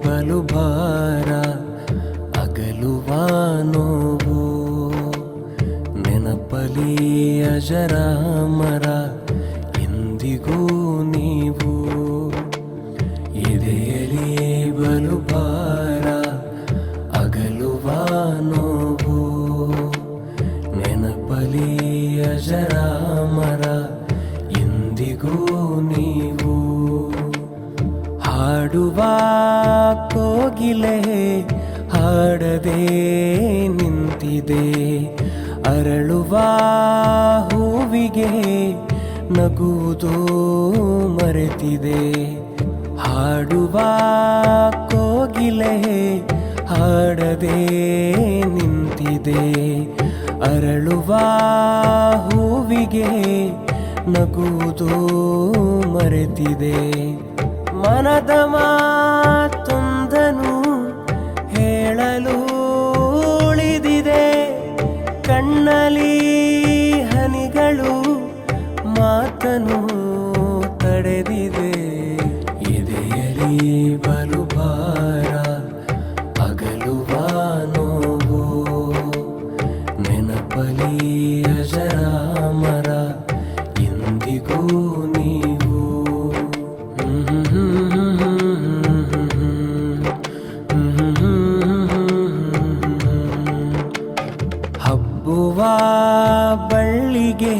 ಬಲು ಭಾರ ಅಗಲುವ ನೋವು ನೆನಪಲಿ ಅಜರಾಮರ ಎಂದಿಗೂ ನೀವು ಎದೆಯಲಿ ಬಲು ಭಾರ ಅಗಲುವ ನೋವು ನೆನಪಲಿ ಅಜರಾಮರ ಎಂದಿಗೂ ನೀವು ಹಾಡುವ ಕೋಗಿಲೆ ಹಾಡದೆ ನಿಂತಿದೆ ಅರಳುವ ಹೂವಿಗೆ ನಗುವುದು ಮರೆತಿದೆ ಹಾಡುವ ಕೋಗಿಲೆ ಹಾಡದೆ ನಿಂತಿದೆ ಅರಳುವ ಹೂವಿಗೆ ನಗುವುದು ಮರೆತಿದೆ ಮನದ ಮಾತೊಂದನು ಹೇಳಲು ಉಳಿದಿದೆ ಕಣ್ಣಲ್ಲಿ ಹನಿಗಳು ಮಾತನು ತಡೆದಿದೆ ಎದೆಯಲಿ ಬಲು ಭಾರ ಅಗಲುವ ನೋವು ನೆನಪಲಿ ಅಜರಾಮರ ಎಂದಿಗೂ ನೀವು ಹಬ್ಬುವ ಬಳ್ಳಿಗೆ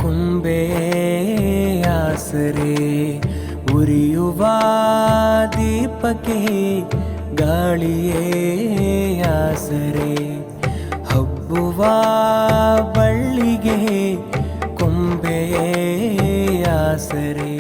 ಕೊಂಬೆ ಆಸರೆ ಉರಿಯುವ ದೀಪಕ್ಕೆ ಗಾಳಿಯೇ ಆಸರೆ ಹಬ್ಬುವ ಬಳ್ಳಿಗೆ ಕೊಂಬೆ ಆಸರೆ